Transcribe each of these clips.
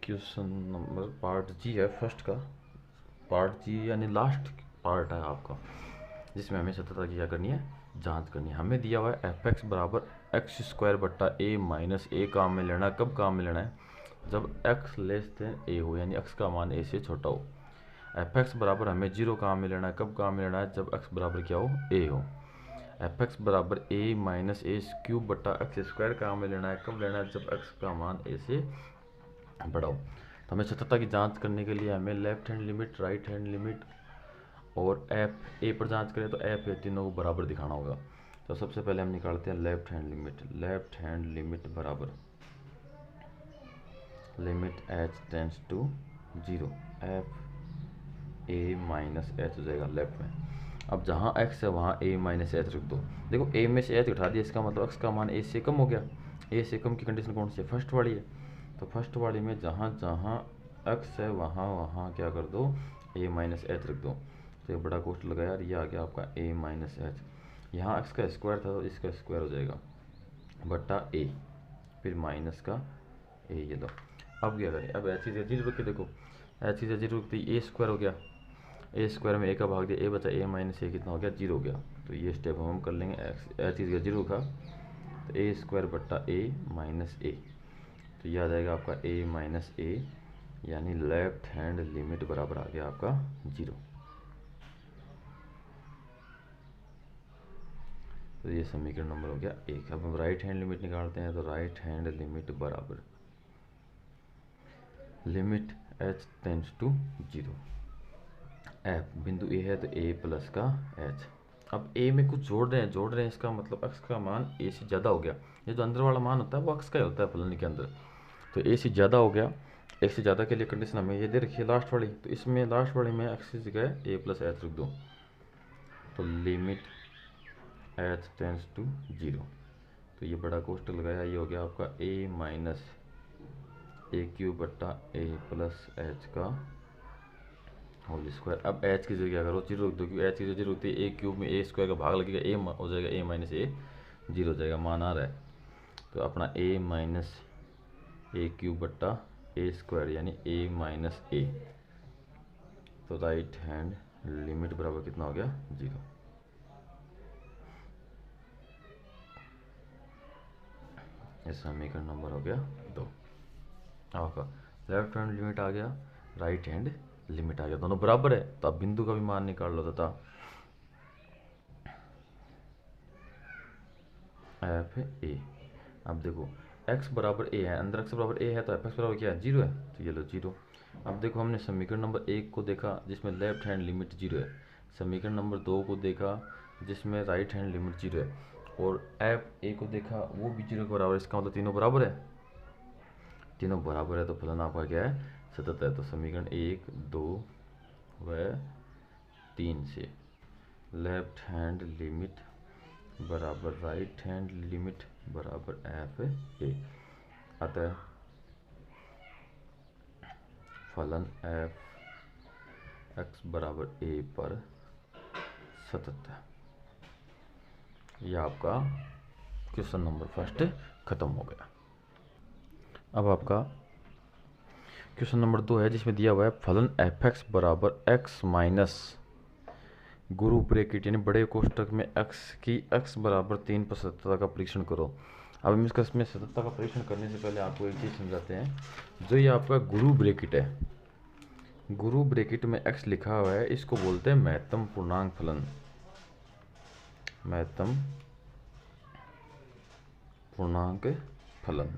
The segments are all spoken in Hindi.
क्वेश्चन नंबर पार्ट जी है फर्स्ट का, पार्ट जी यानी लास्ट पार्ट है आपका, जिसमें हमें सततता की क्या करनी है, जांच करनी है। हमें दिया हुआ है एफ एक्स बराबर एक्स स्क्वायर बट्टा ए माइनस ए काम में लेना है। कब काम में लेना है? जब एक्स लेस देन ए हो, यानी एक्स का मान ए से छोटा हो। एफ एक्स बराबर हमें जीरो काम में लेना है। कब काम में लेना है? जब एक्स बराबर क्या हो, ए हो। एफ एक्स बराबर ए माइनस ए क्यूब बट्टा एक्स स्क्वायर काम में लेना है। कब लेना है? जब एक्स का मान ए से बड़ा हो। तो हमें सततता की जांच करने के लिए हमें left hand limit, right hand limit और एफ ए पर जांच करें तो एफ ए तीनों को बराबर दिखाना होगा। तो सबसे पहले हम निकालते हैं left hand limit. Left hand limit बराबर limit h tends to zero, f a minus h हो जाएगा लेफ्ट में। अब जहाँ एक्स है वहाँ ए माइनस एच रख दो। देखो ए में से एच उठा दिया, इसका मतलब एक्स का मान ए से कम हो गया। ए से कम की कंडीशन कौन सी है? फर्स्ट वाली है। तो फर्स्ट वाली में जहाँ जहाँ एक्स है वहाँ वहाँ क्या कर दो, ए माइनस एच रख दो। तो ये बड़ा कोष्ट लगाया और ये आ गया आपका ए माइनस एच। यहाँ एक्स का स्क्वायर था तो इसका स्क्वायर हो जाएगा बट्टा ए, फिर माइनस का ए, ये लो। अब क्या करें? अब एच चीज़ जीरो रख के देखो, एच चीज़ जीरो रखते ए स्क्वायर हो गया, ए स्क्वायर में ए का भाग दिया, ए बचा ए माइनस ए, कितना हो गया? जीरो हो गया। तो ये स्टेप हम कर लेंगे। एक्स एच चीज़ का जीरो का तो ए स्क्वायर बट्टा ए माइनस ए, तो ये आ जाएगा आपका ए माइनस ए, यानी लेफ्ट हैंड लिमिट बराबर आ गया आपका जीरो। तो ये समीकरण नंबर हो गया एक। अब हम राइट हैंड लिमिट निकालते हैं। तो राइट हैंड लिमिट बराबर limit h tends to zero, f बिंदु ए है तो ए प्लस का एच। अब ए में कुछ जोड़ रहे हैं, इसका मतलब एक्स का मान ए से ज़्यादा हो गया। ये जो अंदर वाला मान होता है वो एक्स का ही होता है फलन के अंदर। तो ए से ज़्यादा हो गया, एक से ज़्यादा के लिए कंडीशन हमें ये दे रखी है लास्ट वाली। तो इसमें लास्ट वाली में एक्स की जगह ए प्लस एच रख दो। तो limit h tends to zero, तो ये बड़ा कोष्टक लगाया, ये हो गया आपका ए माइनस ए क्यूब बट्टा ए प्लस एच का होल स्क्वायर। अब एच की जगह क्या करो, जीरो रख दो, क्योंकि एच की जगह जीरो होती है, ए क्यूब में ए स्क्वायर का भाग लगेगा, ए हो जाएगा ए माइनस ए, जीरो हो जाएगा, मान आ रहा है। तो अपना ए माइनस ए क्यूब बट्टा ए स्क्वायर यानी ए माइनस ए, तो राइट हैंड लिमिट बराबर कितना हो गया? जीरो। ये समीकरण नंबर हो गया दो आपका। लेफ्ट हैंड लिमिट आ गया, राइट हैंड लिमिट आ गया, दोनों बराबर है। तो अब बिंदु का भी मान निकाल लो तथा एफ ए। अब देखो x बराबर ए है, अंदर x बराबर ए है तो एफ एक्स बराबर क्या है? जीरो है, तो ये लो जीरो। अब देखो हमने समीकरण नंबर एक को देखा जिसमें लेफ्ट हैंड लिमिट जीरो है, समीकरण नंबर दो को देखा जिसमें राइट हैंड लिमिट जीरो है, और एफ ए को देखा वो भी जीरो के बराबर। इसका मतलब तीनों बराबर है, तीनों बराबर है तो फलन आपका क्या है? सतत है। तो समीकरण एक, दो व तीन से लेफ्ट हैंड लिमिट बराबर राइट हैंड लिमिट बराबर एफ ए, अतः फलन एफ एक्स बराबर ए पर सतत है। यह आपका क्वेश्चन नंबर फर्स्ट खत्म हो गया। अब आपका क्वेश्चन नंबर दो है जिसमें दिया हुआ है फलन एफ एक्स बराबर एक्स माइनस गुरु ब्रैकेट यानी बड़े कोष्टक में एक्स की एक्स बराबर 3 पर सततता का परीक्षण करो। अब हम इसमें सततता का परीक्षण करने से पहले आपको एक चीज़ समझाते हैं। जो ये आपका गुरु ब्रैकेट है, गुरु ब्रैकेट में एक्स लिखा हुआ है, इसको बोलते हैं महत्तम पूर्णांक फलन। महत्तम पूर्णांक फलन।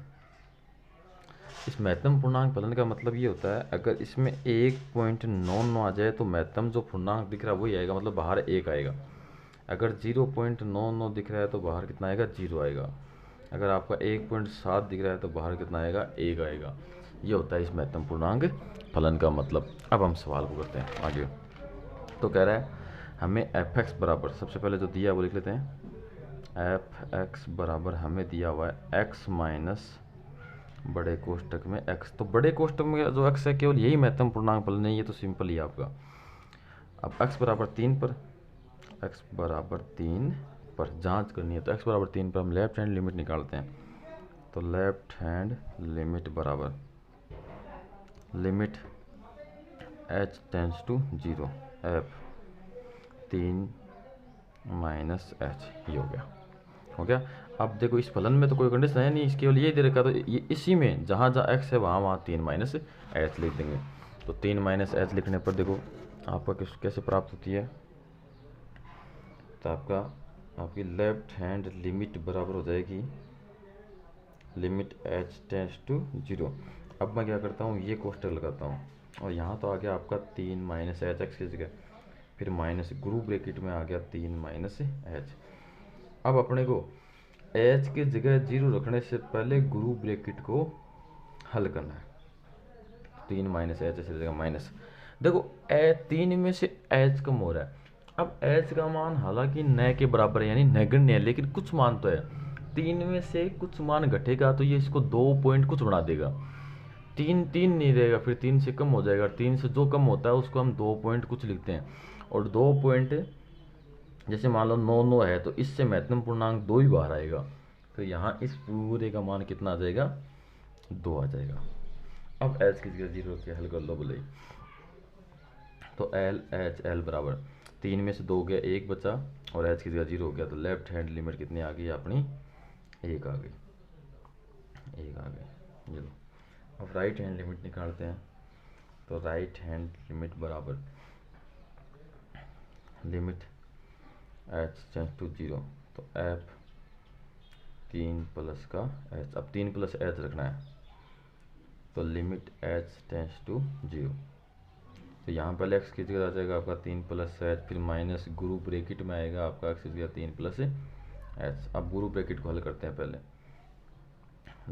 इस महत्तम पूर्णांक फलन का मतलब ये होता है अगर इसमें 1.99 आ जाए तो महत्तम जो पूर्णांक दिख रहा है वही आएगा, मतलब बाहर एक आएगा। अगर 0.99 दिख रहा है तो बाहर कितना आएगा? जीरो आएगा। अगर आपका 1.7 दिख रहा है तो बाहर कितना आएगा? एक आएगा। ये होता है इस महत्तम पूर्णांक फलन का मतलब। अब हम सवाल को करते हैं आगे। तो कह रहा है हमें एफ एक्स बराबर, सबसे पहले जो दिया है वो लिख लेते हैं। एफ एक्स बराबर हमें दिया हुआ है एक्स माइनस बड़े कोष्टक में x। तो बड़े कोष्टक में जो x है केवल यही महत्तम पूर्णांक फलन है, ये तो सिंपल ही आपका। अब x बराबर 3 पर, x बराबर 3 पर जांच करनी है। तो x बराबर 3 पर हम लेफ्ट हैंड लिमिट निकालते हैं। तो लेफ्ट हैंड लिमिट बराबर limit h tends to 0 f 3 minus h, ये हो गया। अब देखो इस फलन में तो कोई कंडीशन है नहीं, इसके लिए दे रखा, तो ये इसी में जहाँ जहाँ x है वहाँ वहाँ 3 माइनस एच लिख देंगे। तो 3 माइनस एच लिखने पर देखो आपका कैसे प्राप्त होती है, तो आपकी लेफ्ट हैंड लिमिट बराबर हो जाएगी लिमिट h टेंस टू 0। अब मैं क्या करता हूँ, ये कोष्टक लगाता हूँ और यहाँ तो आ गया आपका 3 माइनस एच एक्स की जगह, फिर माइनस ग्रुप ब्रैकेट में आ गया 3 माइनस एच। अब अपने को एच की जगह 0 रखने से पहले ग्रुप ब्रैकेट को हल करना है। 3 माइनस एच ऐसी जगह माइनस, देखो एच 3 में से एच कम हो रहा है। अब एच का मान हालांकि न के बराबर है यानी नगण्य है, लेकिन कुछ मान तो है, 3 में से कुछ मान घटेगा तो ये इसको 2 पॉइंट कुछ बना देगा। 3 नहीं रहेगा, फिर 3 से कम हो जाएगा, 3 से जो कम होता है उसको हम 2 पॉइंट कुछ लिखते हैं। और 2 पॉइंट जैसे मान लो 9 है तो इससे महत्तम पूर्णांक 2 ही बाहर आएगा, तो यहाँ इस पूरे का मान कितना आ जाएगा, 2 आ जाएगा। अब एच की जगह 0 के हल कर लो बोले, तो एल एच एल बराबर 3 में से 2 गया 1 बचा और एच की जगह 0 हो गया, तो लेफ्ट हैंड लिमिट कितनी आ गई अपनी, 1 आ गई, 1 आ गई। ये लो, अब राइट हैंड लिमिट निकालते हैं, तो राइट हैंड लिमिट बराबर लिमिट एच टेंस टू 0, तो एफ 3 प्लस का एच, अब 3 प्लस एच रखना है, तो लिमिट एच टेंस टू 0, तो यहाँ पहले एक्स की जगह आ जाएगा आपका 3 प्लस एच, फिर माइनस ग्रुप ब्रैकेट में आएगा आपका एक्स की जगह 3 प्लस एच। अब ग्रुप ब्रैकेट को हल करते हैं पहले,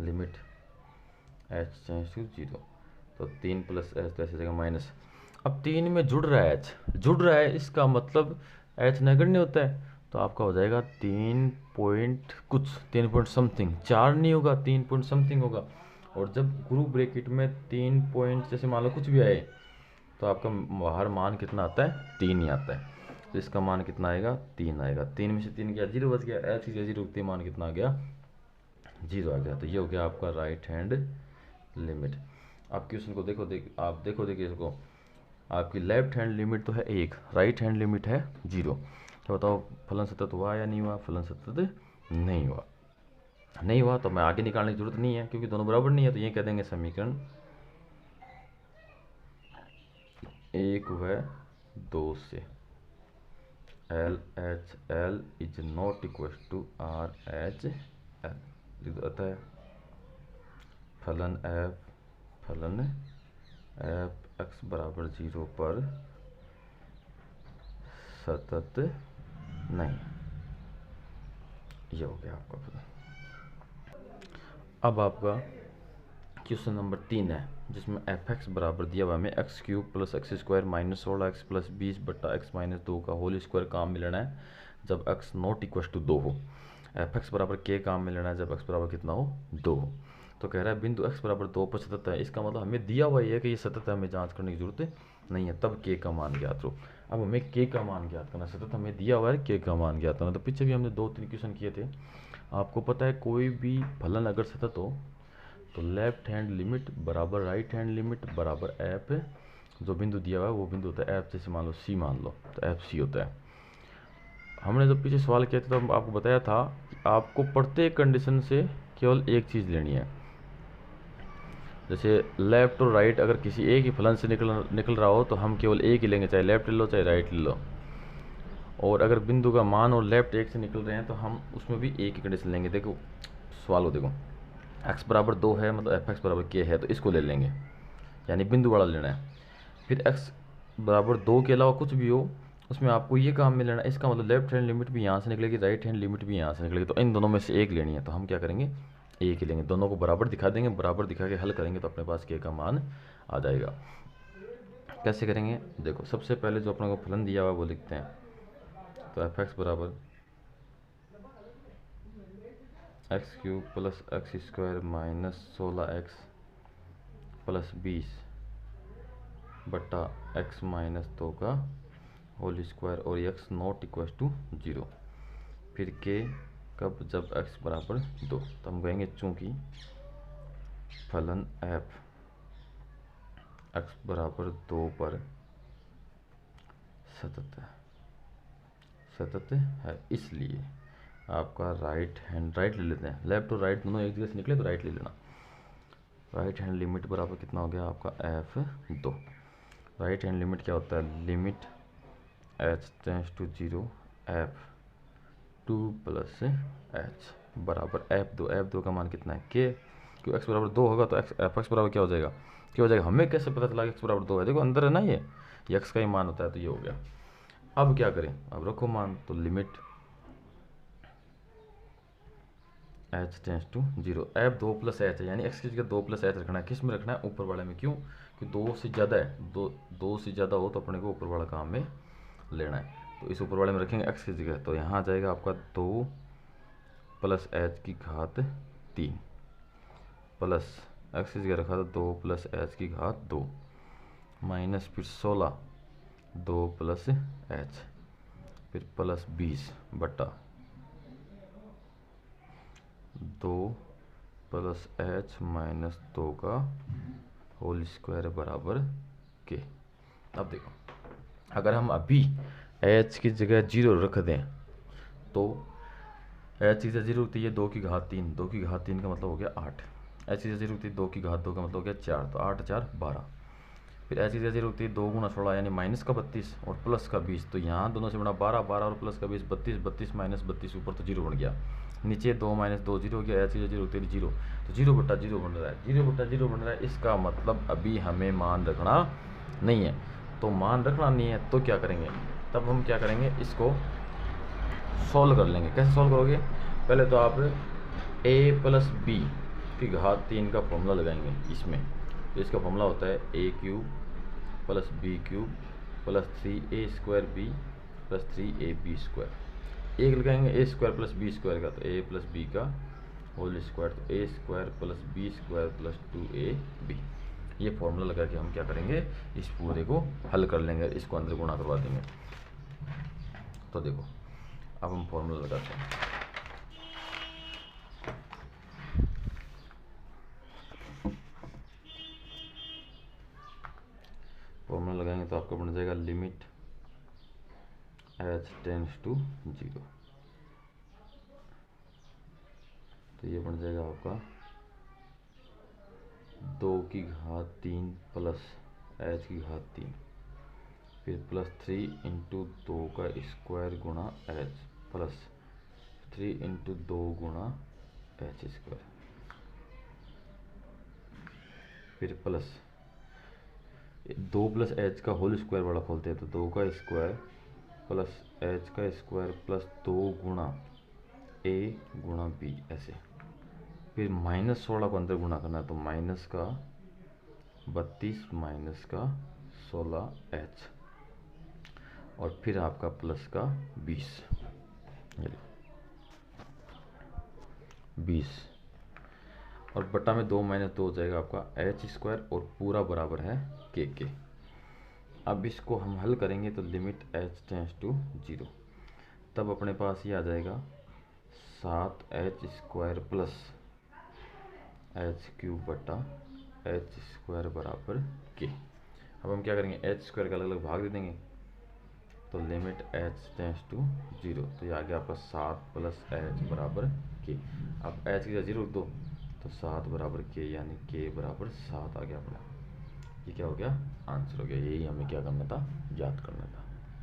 लिमिट एच टेंस टू 0, तो 3 प्लस एच तो ऐसी जगह माइनस, अब 3 में जुड़ रहा है एच, जुड़ रहा है इसका मतलब एच नगण्य होता है, तो आपका हो जाएगा 3 पॉइंट कुछ, 3 पॉइंट समथिंग, 4 नहीं होगा 3 पॉइंट समथिंग होगा। और जब ग्रुप ब्रैकेट में 3 पॉइंट जैसे मान लो कुछ भी आए तो आपका बाहर मान कितना आता है, 3 ही आता है, तो इसका मान कितना आएगा, 3 आएगा। 3 में से 3 गया 0 बच गया, एच की 0 उगती मान कितना आ गया, 0 आ गया। तो ये हो गया आपका राइट हैंड लिमिट। आप क्वेश्चन को देखो, आप देखो देखिए इसको, आपकी लेफ्ट हैंड लिमिट तो है 1, राइट हैंड लिमिट है 0, तो बताओ फलन सतत हुआ या नहीं हुआ, फलन सतत नहीं हुआ। नहीं हुआ तो मैं आगे निकालने की जरूरत नहीं है क्योंकि दोनों बराबर नहीं है, तो ये कह देंगे समीकरण 1 व 2 से L H L is not equal to R H L, लिख आता है फलन एफ एक्स बराबर 0 पर सतत नहीं, ये हो गया आपका फलन। अब आपका क्वेश्चन नंबर 3 है जिसमें एफ एक्स बराबर दिया हुआ हमें x cube plus x square minus 16 x plus 20 बट्टा एक्स माइनस 2 का होल स्क्वायर काम मिलना है जब एक्स नॉट इक्वल टू 2 हो। एफ एक्स बराबर के काम मिलना है जब एक्स बराबर कितना हो, 2 हो। तो कह रहा है बिंदु एक्स बराबर 2 पर सतत है, इसका मतलब हमें दिया हुआ है कि ये सतत है, हमें जांच करने की जरूरत नहीं है, तब के का मान ज्ञात हो। अब हमें के का मान ज्ञात करना, सतत हमें दिया हुआ है, के का मान ज्ञात करना। तो पीछे भी हमने 2-3 क्वेश्चन किए थे, आपको पता है कोई भी फलन अगर सतत हो तो लेफ्ट हैंड लिमिट बराबर राइट हैंड लिमिट बराबर एफ, जो बिंदु दिया हुआ है वो बिंदु होता है एफ, जैसे मान लो सी मान लो तो एफ सी होता है। हमने जब पीछे सवाल किया था तो आपको बताया था कि आपको प्रत्येक कंडीशन से केवल एक चीज़ लेनी है, जैसे लेफ्ट और राइट अगर किसी एक ही फलन से निकल रहा हो तो हम केवल एक ही लेंगे, चाहे लेफ्ट ले लो चाहे राइट ले लो। और अगर बिंदु का मान और लेफ्ट एक से निकल रहे हैं तो हम उसमें भी एक ही कंडीशन लेंगे। देखो सवाल हो, देखो एक्स बराबर 2 है मतलब एफ एक्स बराबर के है, तो इसको ले लेंगे यानी बिंदु वाला लेना है। फिर एक्स बराबर 2 के अलावा कुछ भी हो उसमें आपको ये काम में लेना है, इसका मतलब लेफ्ट हैंड लिमिट भी यहाँ से निकलेगी, राइट हैंड लिमिट भी यहाँ से निकलेगी, तो इन दोनों में से एक लेनी है। तो हम क्या करेंगे, एक ही लेंगे, दोनों को बराबर दिखा देंगे, बराबर दिखा के हल करेंगे तो अपने पास के का मान आ जाएगा। कैसे करेंगे, देखो सबसे पहले जो अपने को फलन दिया हुआ है वो लिखते हैं, तो एफ एक्स बराबर x cube plus x square minus 16 x plus 20 बट्टा एक्स माइनस 2 का होल स्क्वायर और एक्स नॉट इक्वल टू 0। फिर के कब, जब एक्स बराबर 2, तो हम कहेंगे चूँकि फलन एफ x बराबर 2 पर सतत है, इसलिए आपका राइट ले लेते हैं, लेफ्ट और राइट दोनों एक जगह से निकले तो राइट ले लेना। राइट हैंड लिमिट बराबर कितना हो गया आपका f2। राइट हैंड लिमिट क्या होता है, limit h tends to 0 f2 plus h बराबर f2 का मान कितना है k, क्योंकि x बराबर 2 होगा तो fx बराबर क्या हो जाएगा, हमें कैसे पता चला कि x बराबर 2 है, देखो अंदर है ना, ये x का ही मान होता है, तो ये हो गया। अब क्या करें, अब रखो मान, तो limit h tends to 0 f2 plus h है, यानी x की जगह 2 प्लस h रखना है। किस में रखना है, ऊपर वाले में। क्यों, क्योंकि 2 से ज़्यादा है, दो से ज़्यादा हो तो अपने को ऊपर वाला काम में लेना है, तो इस ऊपर वाले में रखेंगे x की जगह, तो यहाँ आ जाएगा आपका 2 प्लस h की घात 3 प्लस x की जगह रखा था 2 प्लस h की घात 2 माइनस फिर 16 2 प्लस h फिर प्लस 20 बटा 2 प्लस h माइनस 2 का होल स्क्वायर बराबर k। अब देखो, अगर हम अभी h की जगह 0 रख दें तो h की जगह 0 होती है 2 की घात 3, 2 की घात 3 का मतलब हो गया 8, h की जगह 0 होती है 2 की घात 2 का मतलब हो गया 4, तो 8 4 12। फिर h की जगह 0 होती है 2 गुना 16 यानी माइनस का 32 और प्लस का 20, तो यहाँ दोनों से बड़ा 12, 12 और प्लस का 20 32, 32 माइनस 32, ऊपर तो 0 बन गया, नीचे 2 माइनस 2 0 हो गया, h की जगह 0 होती है 0, तो 0 बटा 0 बन रहा है, 0 बटा 0 बन रहा है। इसका मतलब अभी हमें मान रखना नहीं है, तो मान रखना नहीं है तो क्या करेंगे, तब हम क्या करेंगे, इसको सॉल्व कर लेंगे। कैसे सॉल्व करोगे, पहले तो आप a प्लस बी की घात 3 का फॉर्मूला लगाएंगे इसमें, तो इसका फॉर्मूला होता है a cube plus b cube plus 3a square b plus 3ab square. एक लगाएंगे a square plus b square का, तो a प्लस बी का होल स्क्वायर, तो a square plus b square plus 2ab। ये फॉर्मूला लगा के हम क्या करेंगे, इस पूरे को हल कर लेंगे, इसको अंदर गुणा करवा देंगे। तो देखो अब हम फॉर्मूला लगाते हैं, फॉर्मूला लगाएंगे तो आपका बन जाएगा लिमिट h टेंस टू 0, तो ये बन जाएगा आपका 2 की घात 3 प्लस h की घात 3 फिर प्लस 3 इंटू 2 का स्क्वायर गुणा h प्लस 3 इंटू 2 गुणा h स्क्वायर, फिर प्लस 2 प्लस h का होल स्क्वायर वाला खोलते हैं, तो 2 का स्क्वायर प्लस h का स्क्वायर प्लस 2 गुणा a गुणा b ऐसे, फिर माइनस 16 को अंदर गुणा करना है, तो माइनस का 32 माइनस का 16h और फिर आपका प्लस का 20 और बटा में 2 माइनस 2 हो जाएगा आपका h स्क्वायर और पूरा बराबर है k। अब इसको हम हल करेंगे तो लिमिट h टेंस टू 0, तब अपने पास ये आ जाएगा 7h square plus h cube बटा h स्क्वायर बराबर k। अब हम क्या करेंगे, h स्क्वायर का अलग अलग भाग दे देंगे, तो लिमिट h टेंस टू 0, तो ये आ गया आपका 7 प्लस h बराबर k। अब h की जगह 0 रख दो तो 7 बराबर k, यानी k बराबर 7 आ गया अपना। ये क्या हो गया, आंसर हो गया। यही हमें क्या करना था, याद करना था।